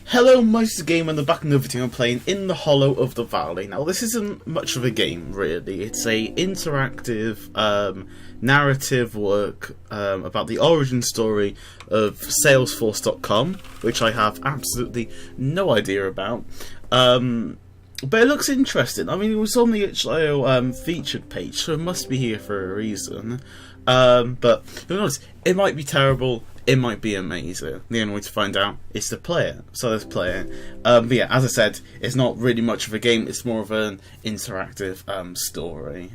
Hello, Mice Game, and the back in the video I'm playing In the Hollow of the Valley. Now, this isn't much of a game, really. It's a interactive narrative work about the origin story of Salesforce.com, which I have absolutely no idea about. But it looks interesting. I mean, it was on the itch.io featured page, so it must be here for a reason. But who knows? It might be terrible. It might be amazing. The only way to find out is to play it. So let's play it. But yeah, as I said, it's not really much of a game. It's more of an interactive story.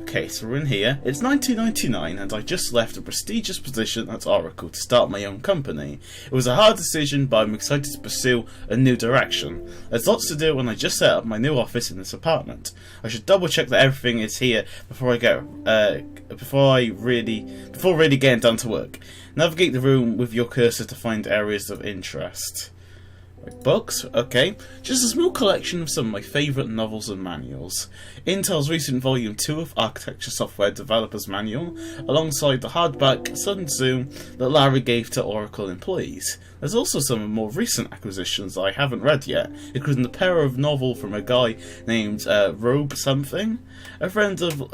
Okay, so we're in here. It's 1999, and I just left a prestigious position at Oracle to start my own company. It was a hard decision, but I'm excited to pursue a new direction. There's lots to do, and I just set up my new office in this apartment. I should double check that everything is here before really getting down to work. Navigate the room with your cursor to find areas of interest. Books, okay. Just a small collection of some of my favourite novels and manuals. Intel's recent Volume 2 of Architecture Software Developers Manual, alongside the hardback Sun Tzu that Larry gave to Oracle employees. There's also some more recent acquisitions that I haven't read yet, including the pair of novel from a guy named Robe something. A friend of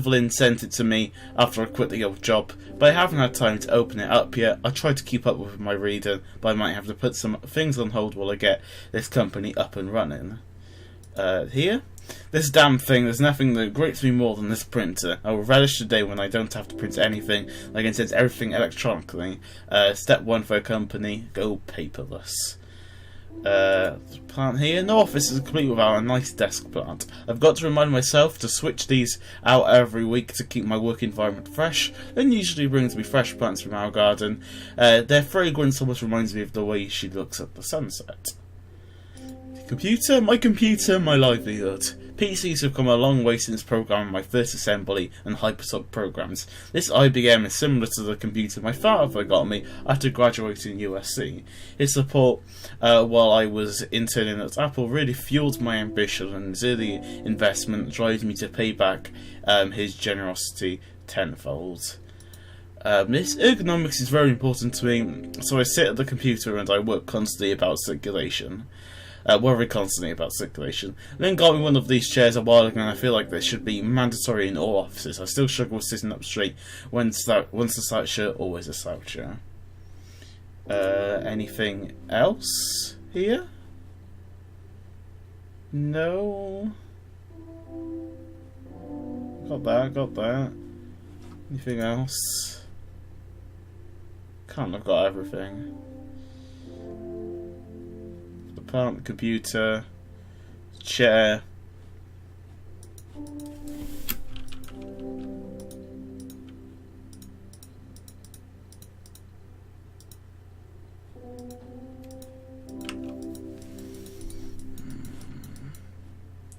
Lynn sent it to me after I quit the old job, but I haven't had time to open it up yet. I tried to keep up with my reading, but I might have to put some things on hold while I get this company up and running. Here? This damn thing, there's nothing that grates me more than this printer. I will relish the day when I don't have to print anything, I can send everything electronically. Step 1 for a company, go paperless. Plant here. No office is complete without a nice desk plant. I've got to remind myself to switch these out every week to keep my work environment fresh. Lynn usually brings me fresh plants from our garden. Their fragrance almost reminds me of the way she looks at the sunset. Computer, my livelihood. PCs have come a long way since programming my first assembly and hypersoft programs. This IBM is similar to the computer my father got me after graduating USC. His support while I was interning at Apple really fueled my ambition, and his early investment drives me to pay back his generosity tenfold. This ergonomics is very important to me, so I sit at the computer and I work constantly about circulation. Worry constantly about circulation. Lynn got me one of these chairs a while ago, and I feel like this should be mandatory in all offices. I still struggle with sitting up straight. Once a sloucher, always a sloucher. Anything else here? No. Got that. Anything else? Can't have got everything. Plant, computer, chair.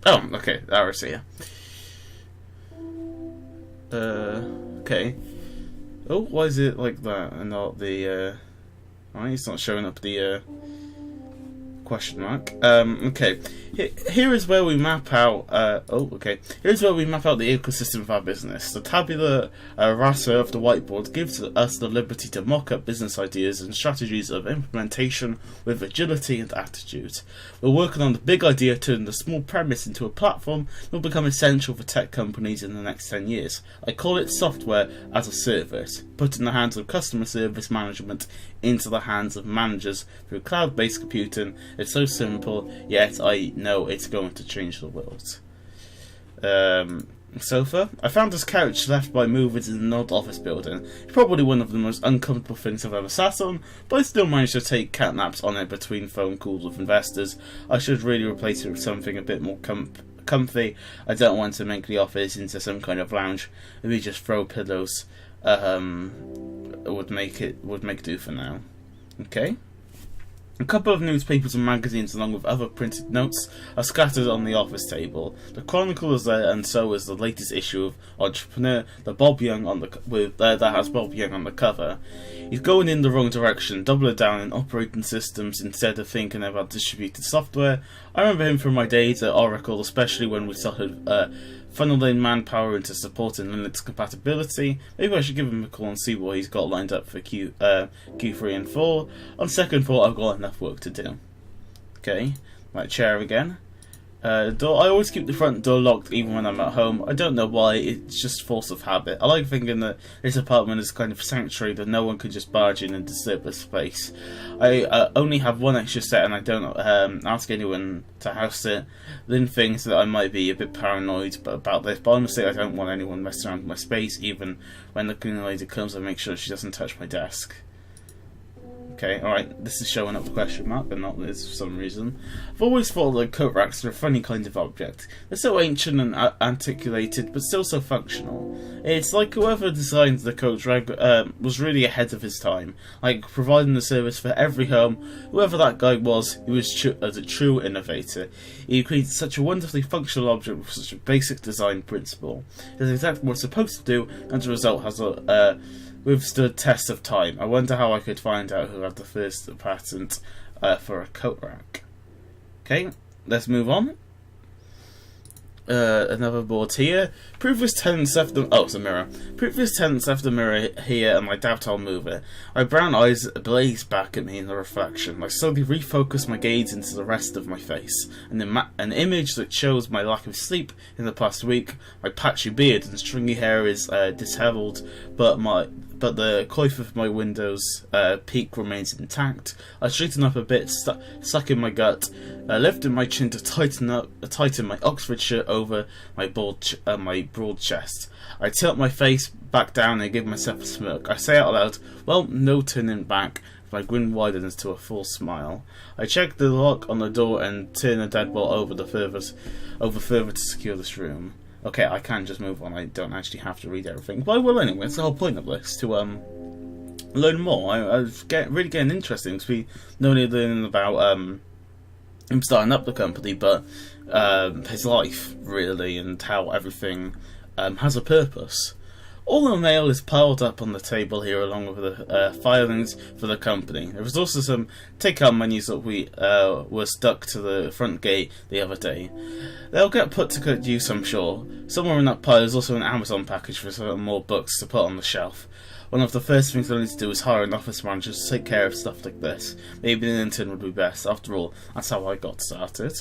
Oh, okay, that was here. Okay. Oh, why is it like that and not the, Why it's not showing up the, question mark. Okay. Here is where we map out. Here's where we map out the ecosystem of our business. The tabula rasa of the whiteboard gives us the liberty to mock up business ideas and strategies of implementation with agility and attitude. We're working on the big idea, turning the small premise into a platform that will become essential for tech companies in the next 10 years. I call it software as a service, putting the hands of customer service management into the hands of managers through cloud-based computing. It's so simple, yet I know it's going to change the world. Sofa. I found this couch left by movers in an old office building. It's probably one of the most uncomfortable things I've ever sat on, but I still managed to take cat naps on it between phone calls with investors. I should really replace it with something a bit more comfy. I don't want to make the office into some kind of lounge. Maybe just throw pillows. Would make do for now. Okay. A couple of newspapers and magazines, along with other printed notes, are scattered on the office table. The Chronicle is there, and so is the latest issue of Entrepreneur, that has Bob Young on the cover. He's going in the wrong direction, doubling down in operating systems instead of thinking about distributed software. I remember him from my days at Oracle, especially when we started funneling manpower into supporting Linux compatibility. Maybe I should give him a call and see what he's got lined up for Q3 and 4. On second thought, I've got enough work to do. Okay, my chair again. Door. I always keep the front door locked even when I'm at home. I don't know why, it's just force of habit. I like thinking that this apartment is kind of sanctuary that no one could just barge in and disturb the space. I only have one extra set and I don't ask anyone to house it. Lynn thinks that I might be a bit paranoid about this, but honestly I don't want anyone messing around with my space. Even when the cleaning lady comes, I make sure she doesn't touch my desk. Okay, alright, this is showing up the question mark, but not this for some reason. I've always thought that coat racks are a funny kind of object. They're so ancient and antiquated, but still so functional. It's like whoever designed the coat rack was really ahead of his time, like providing the service for every home. Whoever that guy was, he was a true innovator. He created such a wonderfully functional object with such a basic design principle. It's exactly what it's supposed to do, and as a result has withstood test of time. I wonder how I could find out who had the first patent for a coat rack. Okay, let's move on. Another board here. Previous tenants left the... Oh, it's a mirror. Previous tenants left the mirror here and my downtime mover. My brown eyes blaze back at me in the reflection. I slowly refocus my gaze into the rest of my face. An image that shows my lack of sleep in the past week. My patchy beard and stringy hair is dishevelled, but the coif of my window's peak remains intact. I straighten up a bit, stuck in my gut, lifting my chin to tighten my Oxford shirt over my broad chest. I tilt my face back down and give myself a smirk. I say out loud, well, no turning back. My grin widens to a full smile. I check the lock on the door and turn the deadbolt over further to secure this room. Okay, I can just move on. I don't actually have to read everything, but I will anyway. It's the whole point of this, to learn more. I was really getting interested because we not only learning about him starting up the company, but his life really and how everything has a purpose. All the mail is piled up on the table here along with the filings for the company. There was also some take-out menus that we were stuck to the front gate the other day. They'll get put to good use, I'm sure. Somewhere in that pile is also an Amazon package for some more books to put on the shelf. One of the first things I need to do is hire an office manager to take care of stuff like this. Maybe an intern would be best. After all, that's how I got started.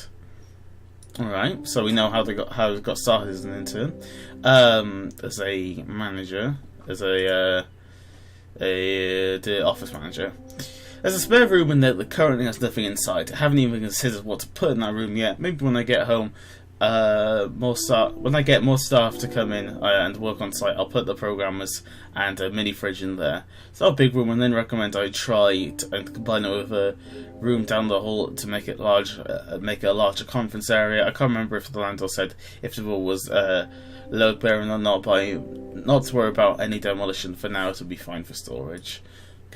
Alright, so we know how it got started as an intern. As a manager, as the office manager. There's a spare room in there that currently has nothing inside. I haven't even considered what to put in that room yet. Maybe when I get home, when I get more staff to come in and work on site, I'll put the programmers and a mini fridge in there. It's not a big room, and then recommend I try and combine it with a room down the hall to make it large, make it a larger conference area. I can't remember if the landlord said if the wall was load bearing or not, but not to worry about any demolition for now. It'll be fine for storage.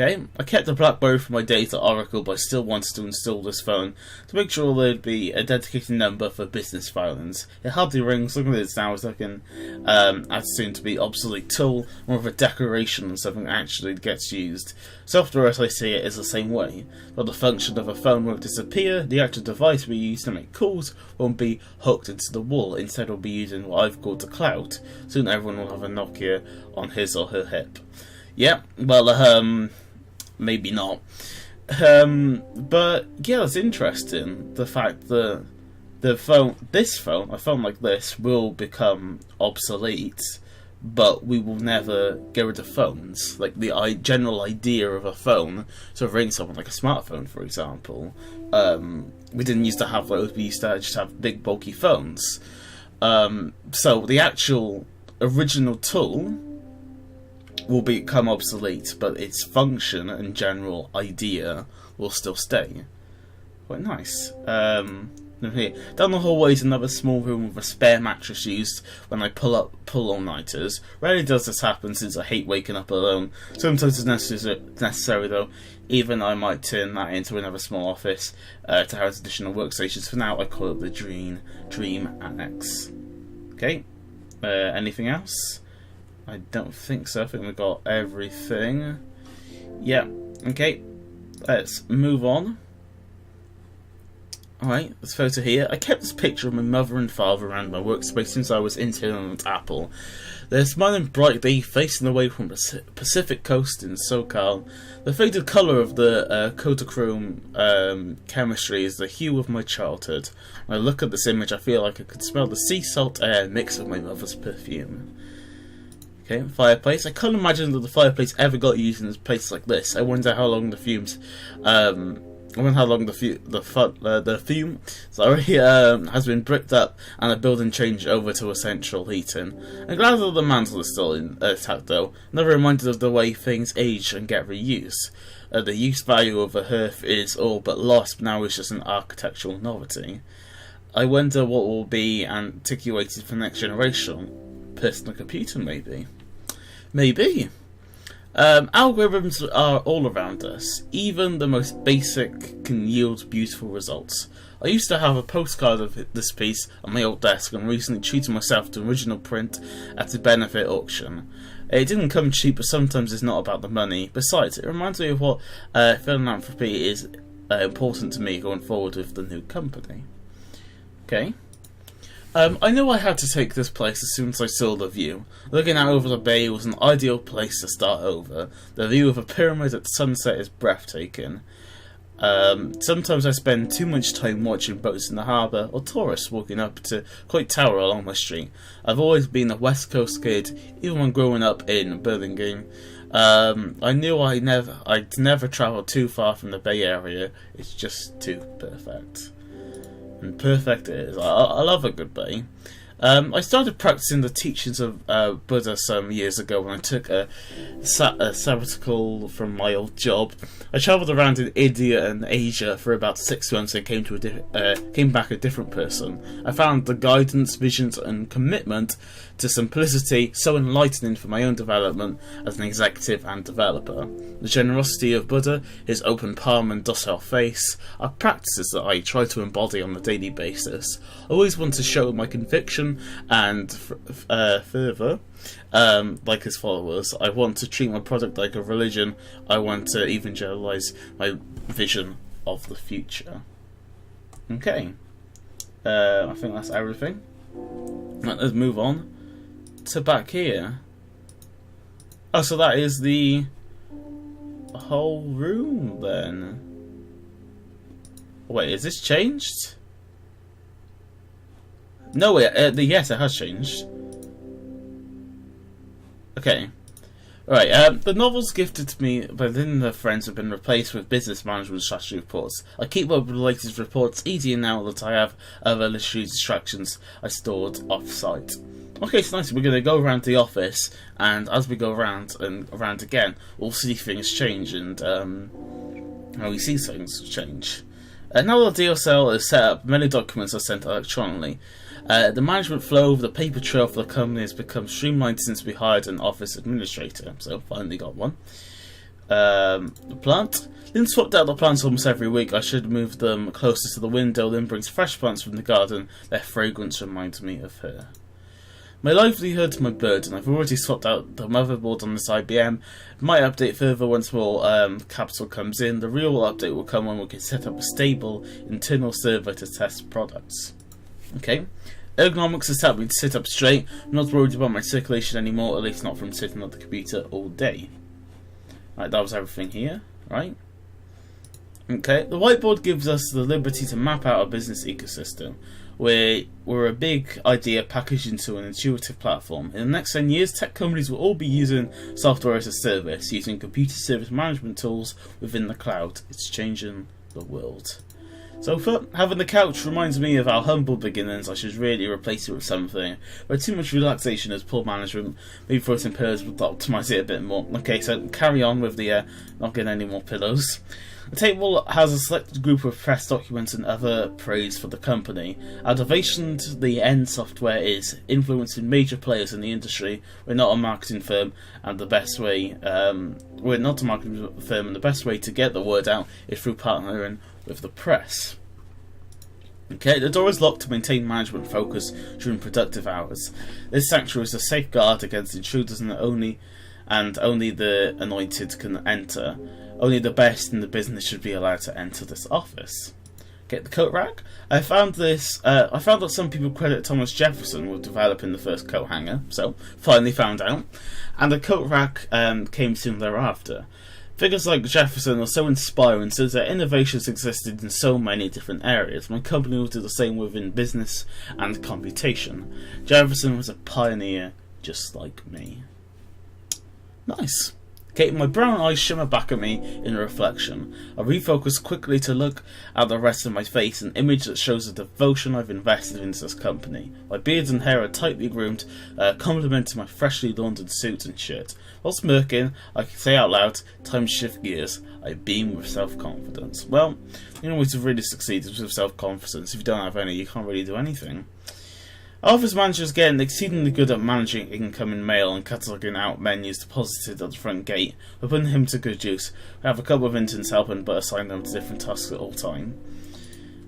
Okay, I kept the BlackBerry for my days at Oracle, but I still wanted to install this phone to make sure there'd be a dedicated number for business filings. It hardly rings. Look at this now, it's like an as soon to be obsolete tool, more of a decoration than something that actually gets used. Software, as I see it, is the same way. But the function of a phone won't disappear. The actual device we use to make calls won't be hooked into the wall. Instead, we'll be using what I've called the cloud. Soon everyone will have a Nokia on his or her hip. Yeah, well, maybe not. But yeah, it's interesting the fact that a phone like this will become obsolete, but we will never get rid of phones. Like the general idea of a phone, so ring someone like a smartphone, for example. We didn't used to have those. We used to just have big bulky phones. So the actual original tool will become obsolete, but its function and general idea will still stay. Quite nice. Here. Down the hallway is another small room with a spare mattress used when I pull all-nighters. Rarely does this happen since I hate waking up alone. Sometimes it's necessary though. Even I might turn that into another small office to house additional workstations. For now I call it the Dream Annex. Okay, anything else? I don't think so. I think we've got everything. Yeah, okay. Let's move on. Alright, this photo here. I kept this picture of my mother and father around my workspace since I was interning at Apple. They're smiling brightly, facing away from the Pacific coast in SoCal. The faded colour of the Kodachrome chemistry is the hue of my childhood. When I look at this image, I feel like I could smell the sea salt air mixed with my mother's perfume. Okay, fireplace. I can't imagine that the fireplace ever got used in a place like this. I wonder how long the fumes I wonder how long the fume has been bricked up and the building changed over to a central heating. I'm glad that the mantle is still intact though. Never reminded of the way things age and get reused. The use value of a hearth is all but lost, now it's just an architectural novelty. I wonder what will be antiquated for the next generation. Personal computer, maybe. Maybe. Algorithms are all around us. Even the most basic can yield beautiful results. I used to have a postcard of this piece on my old desk and recently treated myself to original print at a benefit auction. It didn't come cheap, but sometimes it's not about the money. Besides, it reminds me of what philanthropy is important to me going forward with the new company. Okay. I knew I had to take this place as soon as I saw the view. Looking out over the bay was an ideal place to start over. The view of a pyramid at sunset is breathtaking. Sometimes I spend too much time watching boats in the harbour or tourists walking up to Coit Tower along my street. I've always been a West Coast kid, even when growing up in Birmingham. I knew I'd never travel too far from the Bay Area. It's just too perfect. And perfect it is. I love a good bay. I started practicing the teachings of Buddha some years ago when I took a sabbatical from my old job. I travelled around in India and Asia for about 6 months and came back a different person. I found the guidance, visions and commitment to simplicity so enlightening for my own development as an executive and developer. The generosity of Buddha, his open palm and docile face, are practices that I try to embody on a daily basis. I always want to show my conviction and fervour, like his followers. I want to treat my product like a religion. I want to evangelize my vision of the future. Okay, I think that's everything. Let's move on to back here. Oh, so that is the whole room then. Wait, is this changed? No, wait, yes, it has changed. Okay. Alright, the novels gifted to me by Linda friends have been replaced with business management strategy reports. I keep up with the latest reports easier now that I have other literary distractions I stored off-site. Okay, so nice. We're going to go around the office, and as we go around and around again, we'll see things change and how we see things change. Now that the DSL is set up, many documents are sent electronically. The management flow of the paper trail for the company has become streamlined since we hired an office administrator, so finally got one. The plant. Lynn swapped out the plants almost every week. I should move them closer to the window. Lynn brings fresh plants from the garden. Their fragrance reminds me of her. My livelihood's my burden. I've already swapped out the motherboard on this IBM. Might update further once more capital comes in. The real update will come when we can set up a stable internal server to test products. Okay. Ergonomics has helped me to sit up straight. I'm not worried about my circulation anymore, at least not from sitting at the computer all day. Right, that was everything here, right? Okay, the whiteboard gives us the liberty to map out our business ecosystem. We're a big idea packaged into an intuitive platform. In the next 10 years, tech companies will all be using software as a service, using computer service management tools within the cloud. It's changing the world. So having the couch reminds me of our humble beginnings. I should really replace it with something where too much relaxation is poor management. Maybe throw some pillows would optimise it a bit more. Okay, so carry on with the not getting any more pillows. The table has a selected group of press documents and other praise for the company. Our devotion to the end software is influencing major players in the industry. We're not a marketing firm, and the best way to get the word out is through partnering with the press. Okay, the door is locked to maintain management focus during productive hours. This sanctuary is a safeguard against intruders, and only the anointed can enter. Only the best in the business should be allowed to enter this office. Get the coat rack. I found this. I found that some people credit Thomas Jefferson with developing the first coat hanger. So finally found out, and the coat rack came soon thereafter. Figures like Jefferson are so inspiring since their innovations existed in so many different areas. My company will do the same within business and computation. Jefferson was a pioneer just like me. Nice. Okay, my brown eyes shimmer back at me in a reflection. I refocus quickly to look at the rest of my face, an image that shows the devotion I've invested into this company. My beard and hair are tightly groomed, complementing my freshly laundered suit and shirt. While smirking, I can say out loud, time to shift gears. I beam with self-confidence. Well, the only way to really succeed is with self-confidence. If you don't have any, you can't really do anything. Office managers getting exceedingly good at managing incoming mail and cataloguing out menus deposited at the front gate. We're putting him to good use. We have a couple of interns helping, but assign them to different tasks at all time.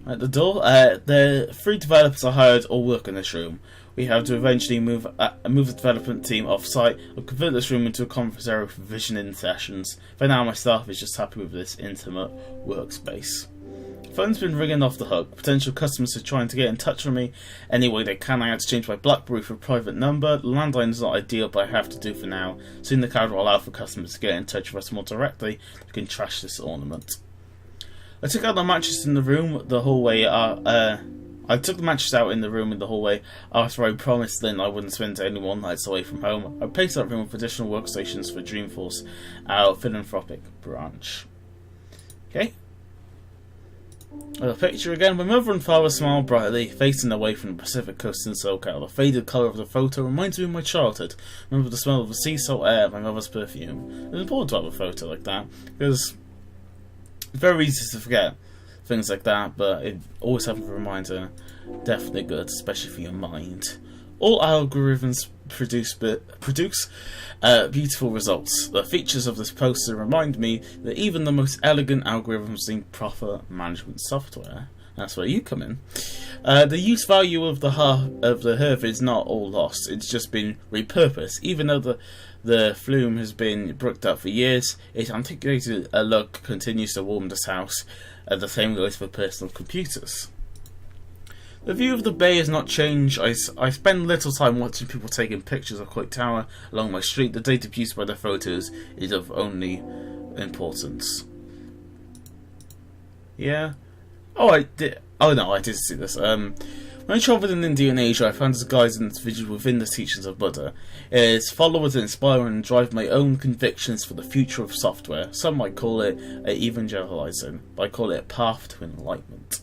At the door, the 3 developers I hired all work in this room. We have to eventually move the development team off-site and convert this room into a conference area for visioning sessions. For now, my staff is just happy with this intimate workspace. Phone's been ringing off the hook. Potential customers are trying to get in touch with me any way they can. I had to change my BlackBerry for a private number. The landline is not ideal, but I have to do for now. Soon the cloud will allow for customers to get in touch with us more directly. We can trash this ornament. I took out the mattress in the room, the hallway. I took the mattress out in the room in the hallway after I promised Lynn I wouldn't spend any more nights away from home. I replaced that room with additional workstations for Dreamforce, our philanthropic branch. Okay. The picture again. My mother and father smiled brightly, facing away from the Pacific coast in SoCal. The faded colour of the photo reminds me of my childhood. I remember the smell of the sea salt air, my mother's perfume. It's important to have a photo like that, because it's very easy to forget things like that, but it always having a reminder, definitely good, especially for your mind. All algorithms produce beautiful results. The features of this poster remind me that even the most elegant algorithms need proper management software. That's where you come in. The use value of the Herb is not all lost. It's just been repurposed. Even though the flume has been bricked up for years, its antiquated look continues to warm this house. The same goes for personal computers. The view of the bay has not changed. I spend little time watching people taking pictures of Coit Tower along my street. The data produced by the photos is of only importance. Yeah. Oh, I did. Oh no, I did see this. When I travelled in India and Asia, I found this guides and individual within the teachings of Buddha. Its followers inspire and drive my own convictions for the future of software. Some might call it evangelizing, but I call it a path to enlightenment.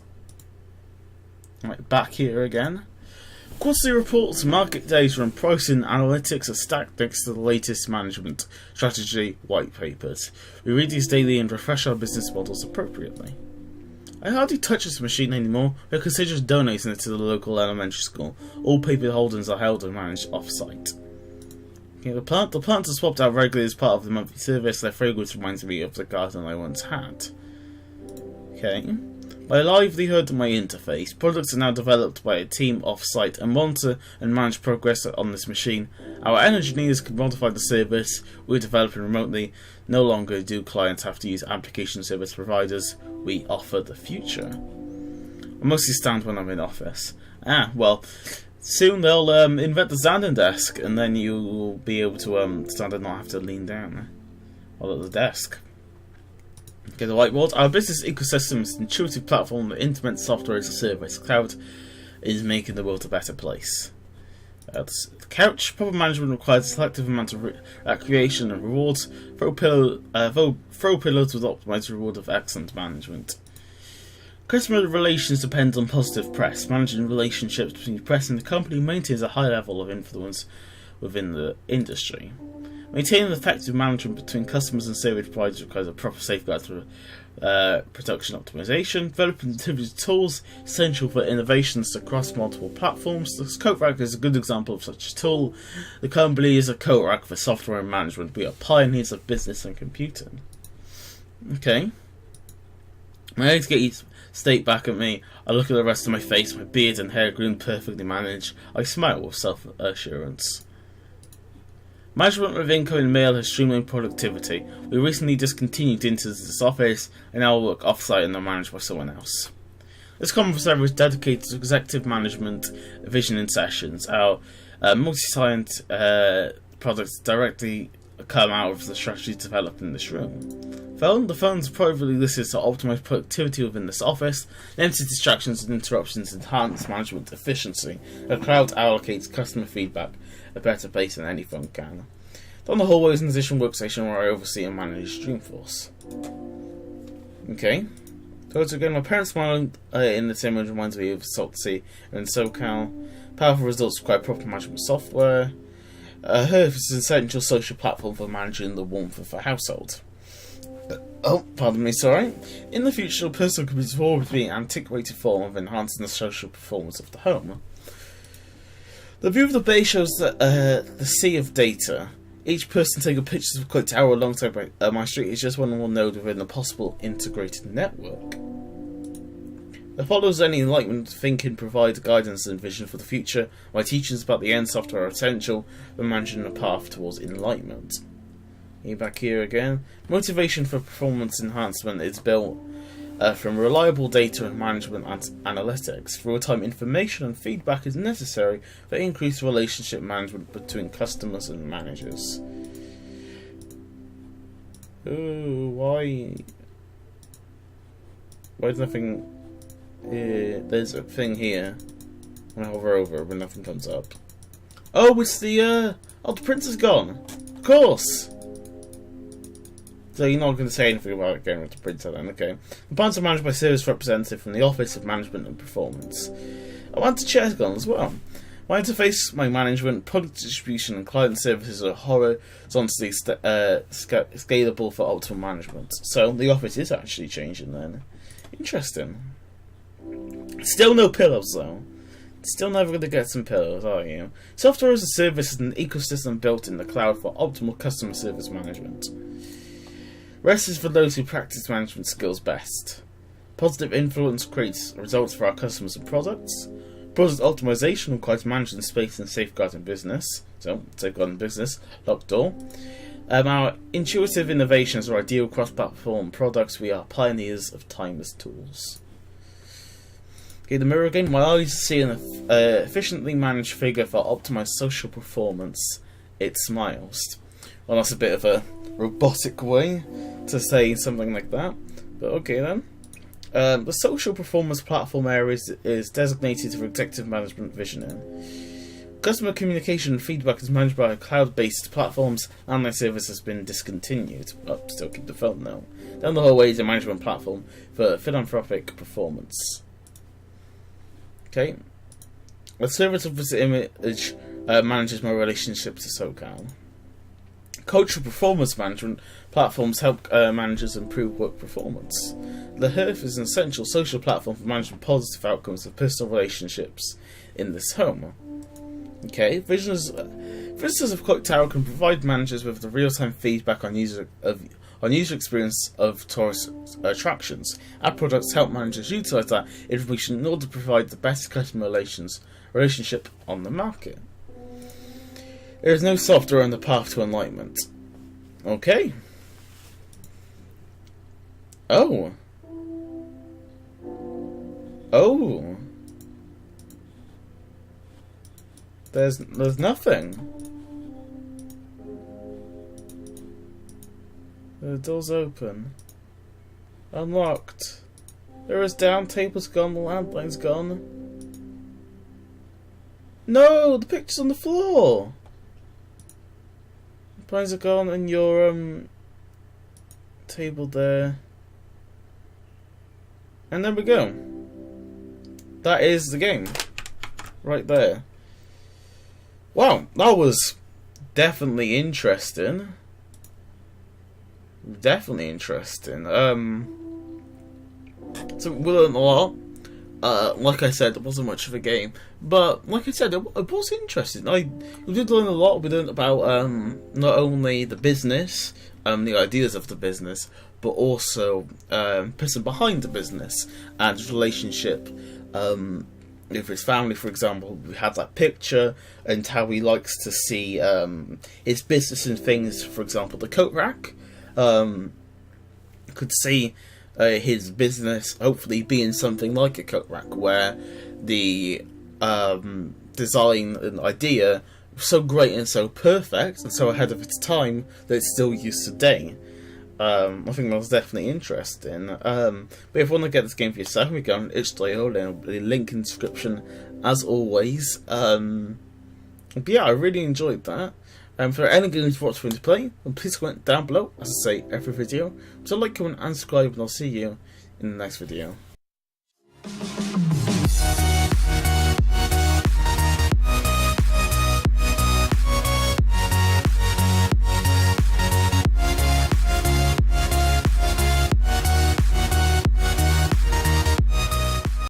Right, back here again. Quarterly reports, market data and pricing analytics are stacked next to the latest management strategy white papers. We read these daily and refresh our business models appropriately. I hardly touch this machine anymore, but consider just donating it to the local elementary school. All paper holdings are held and managed off-site. Okay, the plants are swapped out regularly as part of the monthly service. Their fragrance reminds me of the garden I once had. Okay. My livelihood and my interface. Products are now developed by a team off-site and monitor and manage progress on this machine. Our engineers can modify the service we're developing remotely. No longer do clients have to use application service providers. We offer the future. I mostly stand when I'm in office. Well, soon they'll invent the standing desk, and then you will be able to stand and not have to lean down while at the desk. Okay, the whiteboard. Our business ecosystem is an intuitive platform that implements software as a service. Cloud is making the world a better place. The couch. Proper management requires a selective amount of creation and rewards. Throw pillows with optimized reward of excellent management. Customer relations depend on positive press. Managing relationships between the press and the company maintains a high level of influence within the industry. Maintaining effective management between customers and service providers requires a proper safeguard for production optimization. Developing distributed tools essential for innovations across multiple platforms. The Coat Rack is a good example of such a tool. The company is a coat rack for software and management. We are pioneers of business and computing. Okay. My legs get state back at me. I look at the rest of my face. My beard and hair groomed perfectly managed. I smile with self-assurance. Management of incoming mail has streamlined productivity. We recently discontinued into this office and now work off-site and are managed by someone else. This conference area is dedicated to executive management visioning sessions. Our multi-science products directly come out of the strategy developed in this room. The phones are privately listed to optimize productivity within this office, limit distractions and interruptions, enhance management efficiency. The cloud allocates customer feedback a better pace than any phone can. Down the hallways in the additional workstation where I oversee and manage Dreamforce. Okay. So again, my parents smiling in this image reminds me of Salty and SoCal. Powerful results require proper management software. Herf is an essential social platform for managing the warmth of a household. Oh, pardon me, sorry. In the future, a person could be forward to be an antiquated form of enhancing the social performance of the home. The view of the bay shows the sea of data. Each person taking pictures of a clock tower alongside my street is just one more node within a possible integrated network. The follows any enlightenment thinking provides guidance and vision for the future, while teachings about the end software are essential for managing a path towards enlightenment. Back here again. Motivation for performance enhancement is built from reliable data and management analytics. Real-time information and feedback is necessary for increased relationship management between customers and managers. Ooh, why? Why's nothing here? There's a thing here. When I hover over, but nothing comes up. Oh, it's the oh, the prince is gone. Of course. So you're not going to say anything about going with the printer then, okay. The plans are managed by service representative from the Office of Management and Performance. I want to check on as well. My interface, my management, product distribution and client services are horizontally scalable for optimal management. So the office is actually changing then. Interesting. Still no pillows though. Still never going to get some pillows, are you? Software as a service is an ecosystem built in the cloud for optimal customer service management. Rest is for those who practice management skills best. Positive influence creates results for our customers and products. Product optimization requires managing space and safeguarding business. So, safeguarding business, locked door. Our intuitive innovations are ideal cross-platform products. We are pioneers of timeless tools. Okay, the mirror again. My eyes see an efficiently managed figure for optimized social performance. It smiles. Well, that's a bit of a robotic way to say something like that, but okay then. The social performance platform area is designated for executive management visioning. Customer communication and feedback is managed by cloud-based platforms, and their service has been discontinued. Oh, still keep the phone though. Down the hallway is a management platform for philanthropic performance. Okay. The service of this image manages my relationship to SoCal. Cultural performance management platforms help managers improve work performance. The Hearth is an essential social platform for managing positive outcomes of personal relationships in this home. Okay, visitors of Clock Tower can provide managers with the real-time feedback on user experience of tourist attractions. Our products help managers utilize that information in order to provide the best customer relationship on the market. There is no software on the path to enlightenment. Okay. Oh. Oh. There's nothing. The door's open. Unlocked. There is down, table's gone, the landline's gone. No, the picture's on the floor. Blinds are gone and your table there. And there we go. That is the game. Right there. Wow, that was definitely interesting. Definitely interesting. So we learned a lot. Like I said, it wasn't much of a game, but like I said, it was interesting. We did learn a lot. We learned about not only the business, the ideas of the business, but also person behind the business and his relationship with his family. For example, we had that picture and how he likes to see his business and things. For example, the coat rack. Could see his business hopefully being something like a coat rack, where the design and idea was so great and so perfect and so ahead of its time that it's still used today. I think that was definitely interesting. But if you want to get this game for yourself, we go on itch.io, then the link in the description as always. But yeah, I really enjoyed that. If there are any games you want me to play, then please comment down below, as I say every video. So like, comment and subscribe, and I'll see you in the next video.